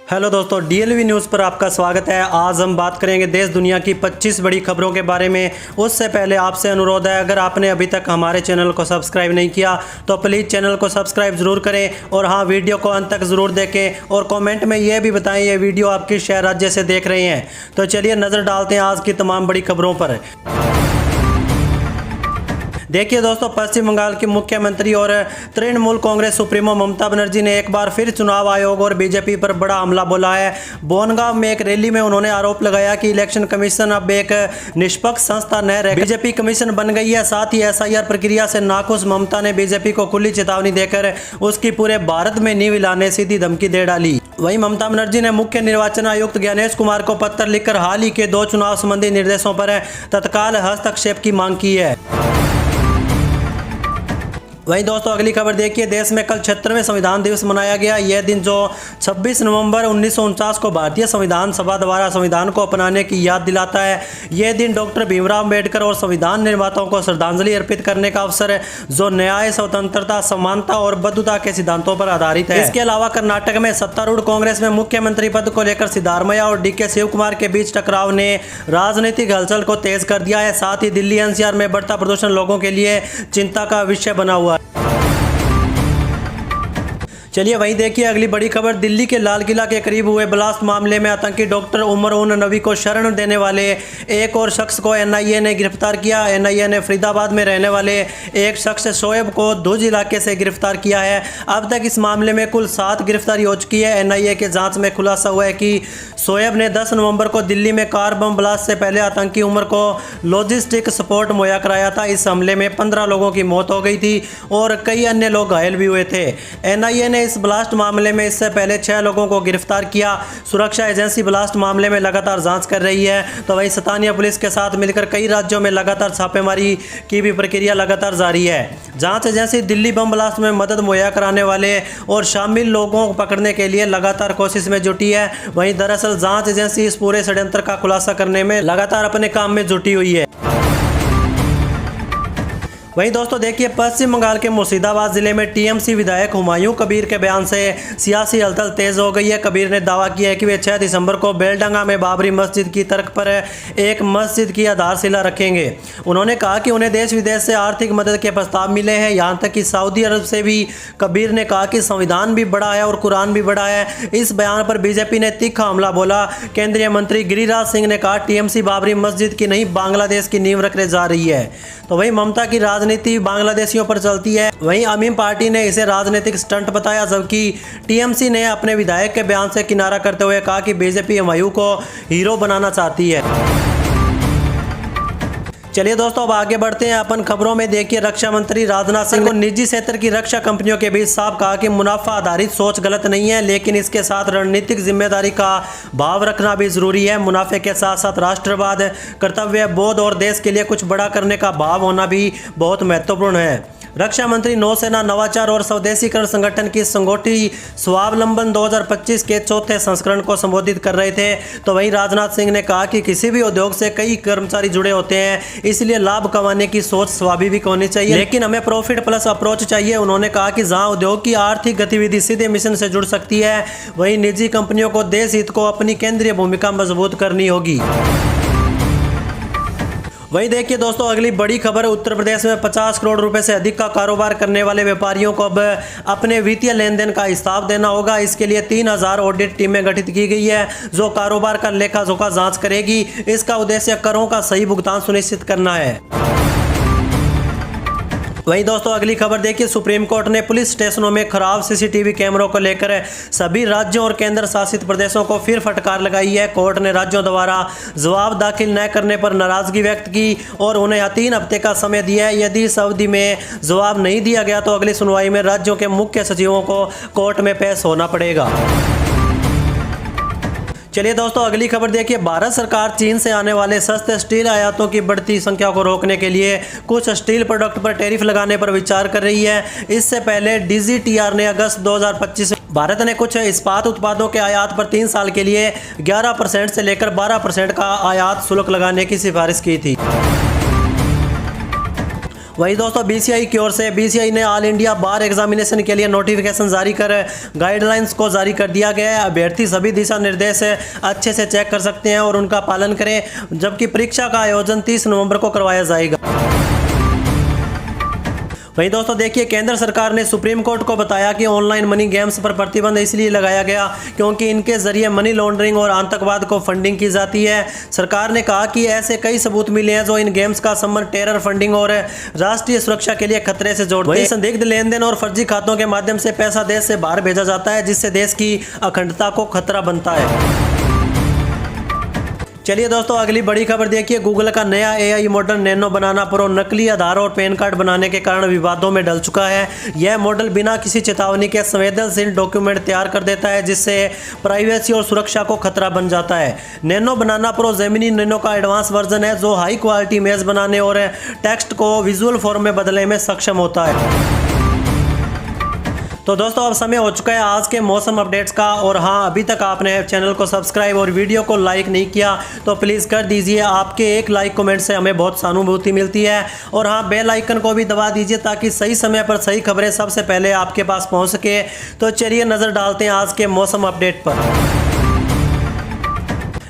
Hello दोस्तों, डीएलवी news पर आपका स्वागत है। आज हम बात करेंगे देश दुनिया की 25 बड़ी खबरों के बारे में। उससे पहले आपसे अनुरोध है, अगर आपने अभी तक हमारे चैनल को सब्सक्राइब नहीं किया तो प्लीज़ चैनल को सब्सक्राइब ज़रूर करें और हाँ, वीडियो को अंत तक ज़रूर देखें और कमेंट में ये भी बताएं ये वीडियो आप किस शहर राज्य से देख रहे हैं। तो चलिए नज़र डालते हैं आज की तमाम बड़ी खबरों पर। देखिए दोस्तों, पश्चिम बंगाल की मुख्यमंत्री और तृणमूल कांग्रेस सुप्रीमो ममता बनर्जी ने एक बार फिर चुनाव आयोग और बीजेपी पर बड़ा हमला बोला है। बोनगांव में एक रैली में उन्होंने आरोप लगाया कि इलेक्शन कमीशन अब एक निष्पक्ष संस्था न रह बीजेपी कमीशन बन गई है। साथ ही एसआईआर प्रक्रिया से नाखुश ममता ने बीजेपी को खुली चेतावनी देकर उसकी पूरे भारत में नींव लाने सीधी धमकी दे डाली। वहीं ममता बनर्जी ने मुख्य निर्वाचन आयुक्त ज्ञानेश कुमार को पत्र लिखकर हाल ही के 2 चुनाव संबंधी निर्देशों पर तत्काल हस्तक्षेप की मांग की है। वहीं दोस्तों, अगली खबर देखिए। देश में कल 76वें संविधान दिवस मनाया गया। यह दिन जो 26 नवंबर 1949 को भारतीय संविधान सभा द्वारा संविधान को अपनाने की याद दिलाता है। यह दिन डॉक्टर भीमराव अम्बेडकर और संविधान निर्माताओं को श्रद्धांजलि अर्पित करने का अवसर है, जो न्याय, स्वतंत्रता, समानता और बद्धता के सिद्धांतों पर आधारित है। इसके अलावा कर्नाटक में सत्तारूढ़ कांग्रेस में मुख्यमंत्री पद को लेकर सिद्धारमैया और डीके शिव कुमार के बीच टकराव ने राजनीतिक हलचल को तेज कर दिया है। साथ ही दिल्ली एनसीआर में बढ़ता प्रदूषण लोगों के लिए चिंता का विषय बना हुआ है। चलिए वहीं देखिए अगली बड़ी खबर। दिल्ली के लाल किला के करीब हुए ब्लास्ट मामले में आतंकी डॉक्टर उमर उन नबी को शरण देने वाले एक और शख्स को एनआईए ने गिरफ्तार किया। एनआईए ने फरीदाबाद में रहने वाले एक शख्स शोएब को धुज इलाके से गिरफ्तार किया है। अब तक इस मामले में कुल 7 गिरफ्तारी हो चुकी है। एनआईए के जांच में खुलासा हुआ है कि शोएब ने 10 नवंबर को दिल्ली में कार बम ब्लास्ट से पहले आतंकी उमर को लॉजिस्टिक सपोर्ट मुहैया कराया था। इस हमले में 15 लोगों की मौत हो गई थी और कई अन्य लोग घायल भी हुए थे। एनआईए ने इस ब्लास्ट मामले में इससे पहले 6 लोगों को गिरफ्तार किया। सुरक्षा एजेंसी ब्लास्ट मामले में लगातार जांच कर रही है। तो वहीं स्थानीय पुलिस के साथ मिलकर कई राज्यों में लगातार छापेमारी की भी प्रक्रिया लगातार जारी है। जांच एजेंसी दिल्ली बम ब्लास्ट में मदद मुहैया कराने वाले और शामिल लोगों को पकड़ने के लिए लगातार कोशिश में जुटी है। वहीं दरअसल जांच एजेंसी इस पूरे षड्यंत्र का खुलासा करने में लगातार अपने काम में जुटी हुई है। वहीं दोस्तों देखिए, पश्चिम बंगाल के मुर्शिदाबाद जिले में टीएमसी विधायक हुमायूं कबीर के बयान से सियासी हलचल तेज हो गई है। कबीर ने दावा किया है कि वे 6 दिसंबर को बेलडंगा में बाबरी मस्जिद की तर्क पर एक मस्जिद की आधारशिला रखेंगे। उन्होंने कहा कि उन्हें देश विदेश से आर्थिक मदद के प्रस्ताव मिले हैं, यहाँ तक कि सऊदी अरब से भी। कबीर ने कहा कि संविधान भी बड़ा है और कुरान भी बड़ा है। इस बयान पर बीजेपी ने तीखा हमला बोला। केंद्रीय मंत्री गिरिराज सिंह ने कहा टीएमसी बाबरी मस्जिद की नहीं, बांग्लादेश की नींव रखने जा रही है। तो वहीं ममता की राजनीति बांग्लादेशियों पर चलती है। वहीं अमीम पार्टी ने इसे राजनीतिक स्टंट बताया, जबकि टीएमसी ने अपने विधायक के बयान से किनारा करते हुए कहा कि बीजेपी हुमायूं को हीरो बनाना चाहती है। चलिए दोस्तों, अब आगे बढ़ते हैं अपन खबरों में। देखिए, रक्षा मंत्री राजनाथ सिंह को निजी क्षेत्र की रक्षा कंपनियों के बीच साफ कहा कि मुनाफा आधारित सोच गलत नहीं है, लेकिन इसके साथ रणनीतिक जिम्मेदारी का भाव रखना भी जरूरी है। मुनाफे के साथ साथ राष्ट्रवाद, कर्तव्य बोध और देश के लिए कुछ बड़ा करने का भाव होना भी बहुत महत्वपूर्ण है। रक्षा मंत्री नौसेना नवाचार और स्वदेशीकरण संगठन की संगोष्ठी स्वावलंबन 2025 के 4थे संस्करण को संबोधित कर रहे थे। तो वहीं राजनाथ सिंह ने कहा कि किसी भी उद्योग से कई कर्मचारी जुड़े होते हैं, इसलिए लाभ कमाने की सोच स्वाभाविक होनी चाहिए, लेकिन हमें प्रॉफिट प्लस अप्रोच चाहिए। उन्होंने कहा कि जहां उद्योग की आर्थिक गतिविधि सीधे मिशन से जुड़ सकती है, वहीं निजी कंपनियों को देश हित को अपनी केंद्रीय भूमिका मजबूत करनी होगी। वहीं देखिए दोस्तों, अगली बड़ी खबर। उत्तर प्रदेश में 50 करोड़ रुपए से अधिक का कारोबार करने वाले व्यापारियों को अब अपने वित्तीय लेन देन का हिसाब देना होगा। इसके लिए 3000 ऑडिट टीमें गठित की गई है, जो कारोबार का लेखा जोखा जांच करेगी। इसका उद्देश्य करों का सही भुगतान सुनिश्चित करना है। वहीं दोस्तों अगली खबर देखिए। सुप्रीम कोर्ट ने पुलिस स्टेशनों में खराब सीसीटीवी कैमरों को लेकर सभी राज्यों और केंद्र शासित प्रदेशों को फिर फटकार लगाई है। कोर्ट ने राज्यों द्वारा जवाब दाखिल न करने पर नाराजगी व्यक्त की और उन्हें 3 हफ्ते का समय दिया है। यदि इस अवधि में जवाब नहीं दिया गया तो अगली सुनवाई में राज्यों के मुख्य सचिवों को कोर्ट में पेश होना पड़ेगा। चलिए दोस्तों अगली खबर देखिए। भारत सरकार चीन से आने वाले सस्ते स्टील आयातों की बढ़ती संख्या को रोकने के लिए कुछ स्टील प्रोडक्ट पर टैरिफ लगाने पर विचार कर रही है। इससे पहले डीजीटीआर ने अगस्त 2025 में भारत ने कुछ इस्पात उत्पादों के आयात पर 3 साल के लिए 11% से लेकर 12% का आयात शुल्क लगाने की सिफारिश की थी। वही दोस्तों बीसीआई की ओर से बीसीआई ने ऑल इंडिया बार एग्जामिनेशन के लिए नोटिफिकेशन जारी कर गाइडलाइंस को जारी कर दिया गया है। अभ्यर्थी सभी दिशा निर्देश अच्छे से चेक कर सकते हैं और उनका पालन करें, जबकि परीक्षा का आयोजन 30 नवंबर को करवाया जाएगा। वहीं दोस्तों देखिए, केंद्र सरकार ने सुप्रीम कोर्ट को बताया कि ऑनलाइन मनी गेम्स पर प्रतिबंध इसलिए लगाया गया क्योंकि इनके जरिए मनी लॉन्ड्रिंग और आतंकवाद को फंडिंग की जाती है। सरकार ने कहा कि ऐसे कई सबूत मिले हैं जो इन गेम्स का संबंध टेरर फंडिंग और राष्ट्रीय सुरक्षा के लिए खतरे से जोड़ते हैं। संदिग्ध लेन देन और फर्जी खातों के माध्यम से पैसा देश से बाहर भेजा जाता है, जिससे देश की अखंडता को खतरा बनता है। चलिए दोस्तों अगली बड़ी खबर देखिए, गूगल का नया एआई मॉडल नैनो बनाना प्रो नकली आधार और पैन कार्ड बनाने के कारण विवादों में डल चुका है। यह मॉडल बिना किसी चेतावनी के संवेदनशील डॉक्यूमेंट तैयार कर देता है, जिससे प्राइवेसी और सुरक्षा को खतरा बन जाता है। नैनो बनाना प्रो जेमिनी नैनो का एडवांस वर्जन है जो हाई क्वालिटी इमेज बनाने और टेक्स्ट को विजुअल फॉर्म में बदलने में सक्षम होता है। तो दोस्तों अब समय हो चुका है आज के मौसम अपडेट्स का, और हाँ अभी तक आपने चैनल को सब्सक्राइब और वीडियो को लाइक नहीं किया तो प्लीज़ कर दीजिए। आपके एक लाइक कमेंट से हमें बहुत सहानुभूति मिलती है। और हाँ बेल आइकन को भी दबा दीजिए ताकि सही समय पर सही खबरें सबसे पहले आपके पास पहुँच सके। तो चलिए नज़र डालते हैं आज के मौसम अपडेट पर।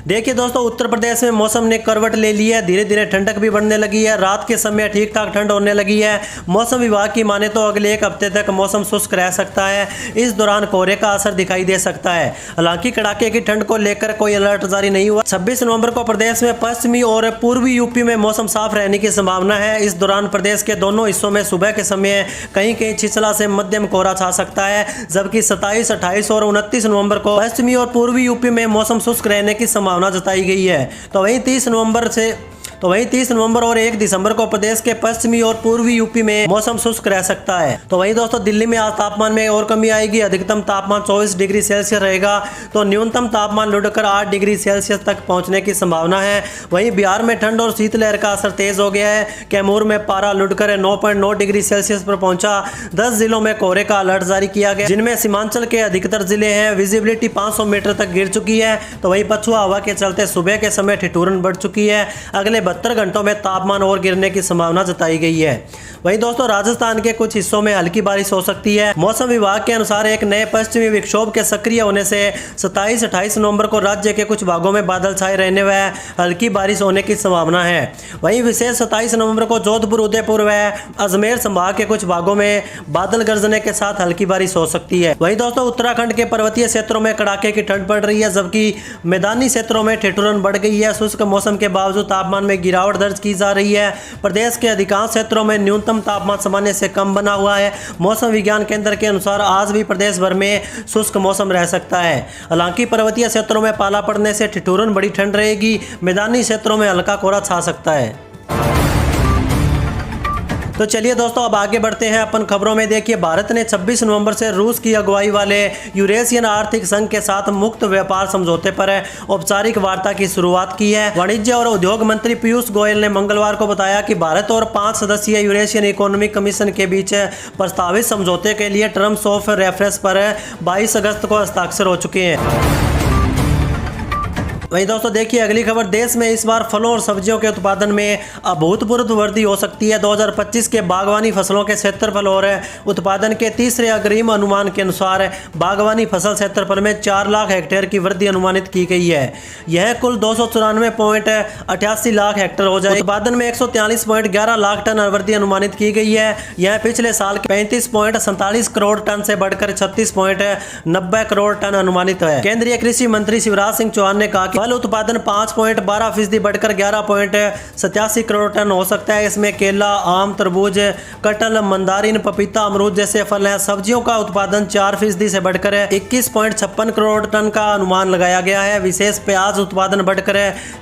देखिए दोस्तों उत्तर प्रदेश में मौसम ने करवट ले ली है, धीरे धीरे ठंडक भी बढ़ने लगी है। रात के समय ठीक ठाक ठंड होने लगी है। मौसम विभाग की माने तो अगले एक हफ्ते तक मौसम शुष्क रह सकता है। इस दौरान कोहरे का असर दिखाई दे सकता है। हालांकि कड़ाके की ठंड को लेकर कोई अलर्ट जारी नहीं हुआ। 26 नवंबर को प्रदेश में पश्चिमी और पूर्वी यूपी में मौसम साफ रहने की संभावना है। इस दौरान प्रदेश के दोनों हिस्सों में सुबह के समय कहीं कहीं छिछला से मध्यम कोहरा छा सकता है, जबकि 27, 28 और 29 नवंबर को पश्चिमी और पूर्वी यूपी में मौसम शुष्क रहने की संभावना जताई गई है। तो वहीं 30 नवंबर और 1 दिसंबर को प्रदेश के पश्चिमी और पूर्वी यूपी में मौसम शुष्क रह सकता है। तो वहीं दोस्तों दिल्ली में आज तापमान में और कमी आएगी। अधिकतम तापमान 24 डिग्री सेल्सियस रहेगा, तो न्यूनतम तापमान लुढ़कर 8 डिग्री सेल्सियस तक पहुंचने की संभावना है। वहीं बिहार में ठंड और शीतलहर का असर तेज हो गया है। कैमूर में पारा लुढ़कर 9.9 डिग्री सेल्सियस पर पहुंचा। 10 जिलों में कोहरे का अलर्ट जारी किया गया, जिनमें सीमांचल के अधिकतर जिले हैं। विजिबिलिटी 500 मीटर तक गिर चुकी है। तो वहीं पछुआ हवा के चलते सुबह के समय ठिठुरन बढ़ चुकी है। अगले 72 घंटों में तापमान और गिरने की संभावना जताई गई है। वहीं दोस्तों राजस्थान के कुछ हिस्सों में हल्की बारिश हो सकती है। मौसम विभाग के अनुसार एक नए पश्चिमी विक्षोभ के सक्रिय होने से 27, 28 नवंबर को राज्य के कुछ भागों में बादल छाए रहने व हल्की बारिश होने की संभावना है। वहीं विशेष 27 नवंबर को जोधपुर, उदयपुर व अजमेर संभाग के कुछ भागों में बादल गरजने के साथ हल्की बारिश हो सकती है। वहीं दोस्तों उत्तराखंड के पर्वतीय क्षेत्रों में कड़ाके की ठंड पड़ रही है, जबकि मैदानी क्षेत्रों में ठिठुरन बढ़ गई है। शुष्क मौसम के बावजूद तापमान में गिरावट दर्ज की जा रही है। प्रदेश के अधिकांश क्षेत्रों में न्यूनतम तापमान सामान्य से कम बना हुआ है। मौसम विज्ञान केंद्र के अनुसार आज भी प्रदेश भर में शुष्क मौसम रह सकता है। हालांकि पर्वतीय क्षेत्रों में पाला पड़ने से ठिठुरन बड़ी ठंड रहेगी। मैदानी क्षेत्रों में हल्का कोहरा छा सकता है। तो चलिए दोस्तों अब आगे बढ़ते हैं अपन खबरों में। देखिए भारत ने 26 नवंबर से रूस की अगुवाई वाले यूरेशियन आर्थिक संघ के साथ मुक्त व्यापार समझौते पर औपचारिक वार्ता की शुरुआत की है। वाणिज्य और उद्योग मंत्री पीयूष गोयल ने मंगलवार को बताया कि भारत और 5 सदस्यीय यूरेशियन इकोनॉमिक कमीशन के बीच प्रस्तावित समझौते के लिए टर्म्स ऑफ रेफरेंस पर 22 अगस्त को हस्ताक्षर हो चुके हैं। वहीं दोस्तों देखिए अगली खबर, देश में इस बार फलों और सब्जियों के उत्पादन में अभूतपूर्व वृद्धि हो सकती है। 2025 के बागवानी फसलों के क्षेत्रफल और उत्पादन के तीसरे अग्रिम अनुमान के अनुसार बागवानी फसल क्षेत्रफल में 4 लाख हेक्टेयर की वृद्धि अनुमानित की गई है। यह कुल 294.88 लाख हेक्टेयर हो जाए। उत्पादन में 143.11 लाख टन वृद्धि अनुमानित की गई है। यह पिछले साल के 35.47 करोड़ टन से बढ़कर 36.90 करोड़ टन अनुमानित है। केंद्रीय कृषि मंत्री शिवराज सिंह चौहान ने कहा फल उत्पादन 5.12% बढ़कर 11.87 करोड़ टन हो सकता है। इसमें केला, आम, तरबूज, कटहल, मंदारिन, पपीता, अमरूद जैसे फल हैं। सब्जियों का उत्पादन 4% से बढ़कर 21.56 करोड़ टन का अनुमान लगाया गया है। विशेष प्याज उत्पादन बढ़कर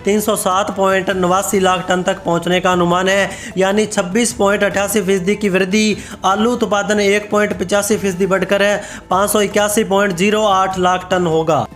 307.89 लाख टन तक पहुंचने का अनुमान है, यानी 26.88% की वृद्धि। आलू उत्पादन 1.85% बढ़कर 581.08 लाख टन होगा।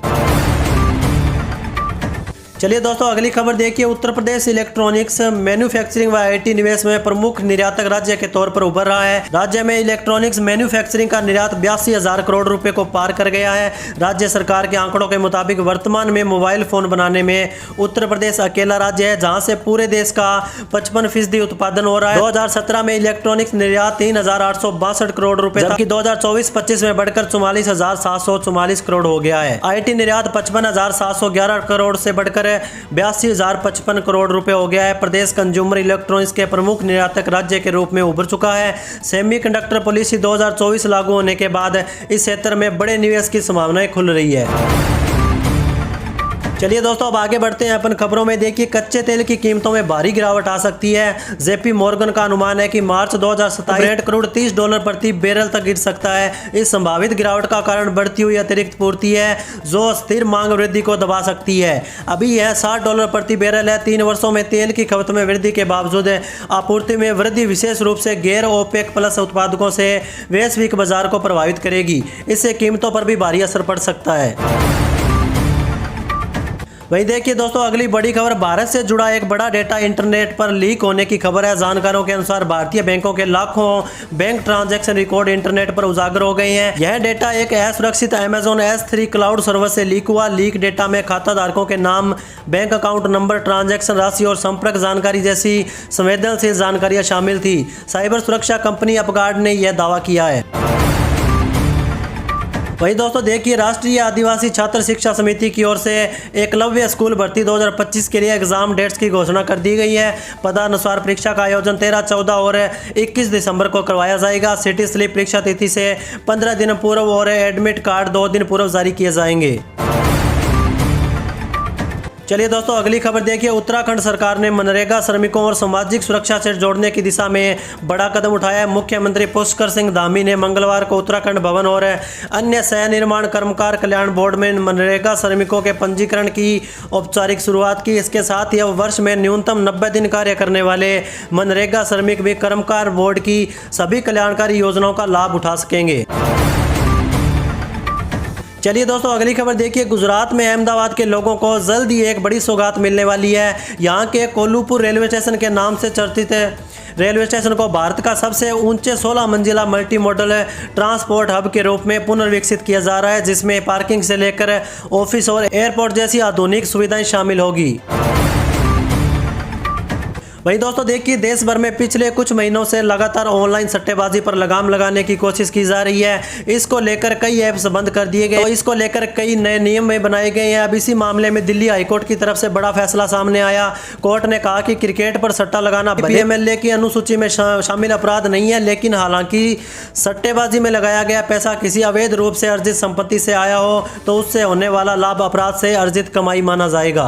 चलिए दोस्तों अगली खबर देखिए। उत्तर प्रदेश इलेक्ट्रॉनिक्स मैन्युफैक्चरिंग व आईटी निवेश में प्रमुख निर्यातक राज्य के तौर पर उभर रहा है। राज्य में इलेक्ट्रॉनिक्स मैन्युफैक्चरिंग का निर्यात 82,000 करोड़ रुपए को पार कर गया है। राज्य सरकार के आंकड़ों के मुताबिक वर्तमान में मोबाइल फोन बनाने में उत्तर प्रदेश अकेला राज्य है जहां से पूरे देश का 55% उत्पादन हो रहा है। 2017 में इलेक्ट्रॉनिक्स निर्यात 3,862 करोड़ रुपए, जबकि 2024-25 में बढ़कर 44,744 करोड़ हो गया है। आईटी निर्यात 55,711 करोड़ से बढ़कर 82,055 करोड़ रुपए हो गया है। प्रदेश कंज्यूमर इलेक्ट्रॉनिक्स के प्रमुख निर्यातक राज्य के रूप में उभर चुका है। सेमीकंडक्टर पॉलिसी 2024 लागू होने के बाद इस क्षेत्र में बड़े निवेश की संभावनाएं खुल रही है। चलिए दोस्तों अब आगे बढ़ते हैं अपन खबरों में। देखिए कच्चे तेल की कीमतों में भारी गिरावट आ सकती है। जेपी मॉर्गन का अनुमान है कि मार्च 2027 ब्रेंट क्रूड $30 प्रति बैरल तक गिर सकता है। इस संभावित गिरावट का कारण बढ़ती हुई अतिरिक्त पूर्ति है जो स्थिर मांग वृद्धि को दबा सकती है। अभी यह $60 प्रति बैरल है। 3 वर्षों में तेल की खपत में वृद्धि के बावजूद आपूर्ति में वृद्धि विशेष रूप से गैर ओपेक प्लस उत्पादकों से वैश्विक बाजार को प्रभावित करेगी। इससे कीमतों पर भी भारी असर पड़ सकता है। वही देखिए दोस्तों अगली बड़ी खबर, भारत से जुड़ा एक बड़ा डेटा इंटरनेट पर लीक होने की खबर है। जानकारों के अनुसार भारतीय बैंकों के लाखों बैंक ट्रांजैक्शन रिकॉर्ड इंटरनेट पर उजागर हो गए हैं। यह डेटा एक असुरक्षित Amazon S3 क्लाउड सर्वर से लीक हुआ। लीक डेटा में खाता धारकों के नाम, बैंक अकाउंट नंबर, ट्रांजैक्शन राशि और संपर्क जानकारी जैसी संवेदनशील जानकारियां शामिल थी। साइबर सुरक्षा कंपनी अपगार्ड ने यह दावा किया है। वही दोस्तों देखिए राष्ट्रीय आदिवासी छात्र शिक्षा समिति की ओर से एकलव्य स्कूल भर्ती 2025 के लिए एग्जाम डेट्स की घोषणा कर दी गई है। पदानुसार परीक्षा का आयोजन 13, 14 और 21 दिसंबर को करवाया जाएगा। सिटी स्लिप परीक्षा तिथि से 15 दिन पूर्व और एडमिट कार्ड 2 दिन पूर्व जारी किए जाएंगे। चलिए दोस्तों अगली खबर देखिए। उत्तराखंड सरकार ने मनरेगा श्रमिकों और सामाजिक सुरक्षा से जोड़ने की दिशा में बड़ा कदम उठाया है। मुख्यमंत्री पुष्कर सिंह धामी ने मंगलवार को उत्तराखंड भवन और अन्य सह निर्माण कर्मकार कल्याण बोर्ड में मनरेगा श्रमिकों के पंजीकरण की औपचारिक शुरुआत की। इसके साथ ही अब वर्ष में न्यूनतम 90 दिन कार्य करने वाले मनरेगा श्रमिक भी कर्मकार बोर्ड की सभी कल्याणकारी योजनाओं का लाभ उठा सकेंगे। चलिए दोस्तों अगली खबर देखिए। गुजरात में अहमदाबाद के लोगों को जल्द ही एक बड़ी सौगात मिलने वाली है। यहाँ के कोल्लूपुर रेलवे स्टेशन के नाम से चर्चित रेलवे स्टेशन को भारत का सबसे ऊंचे 16 मंजिला मल्टी मॉडल ट्रांसपोर्ट हब के रूप में पुनर्विकसित किया जा रहा है, जिसमें पार्किंग से लेकर ऑफिस और एयरपोर्ट जैसी आधुनिक सुविधाएं शामिल होगी। वही दोस्तों देखिए देश भर में पिछले कुछ महीनों से लगातार ऑनलाइन सट्टेबाजी पर लगाम लगाने की कोशिश की जा रही है। इसको लेकर कई ऐप्स बंद कर दिए गए, तो इसको लेकर कई नए नियम में बनाए गए हैं। अब इसी मामले में दिल्ली हाईकोर्ट की तरफ से बड़ा फैसला सामने आया। कोर्ट ने कहा कि क्रिकेट पर सट्टा लगाना PMLA की अनुसूची में शामिल अपराध नहीं है, लेकिन हालांकि सट्टेबाजी में लगाया गया पैसा किसी अवैध रूप से अर्जित संपत्ति से आया हो तो उससे होने वाला लाभ अपराध से अर्जित कमाई माना जाएगा।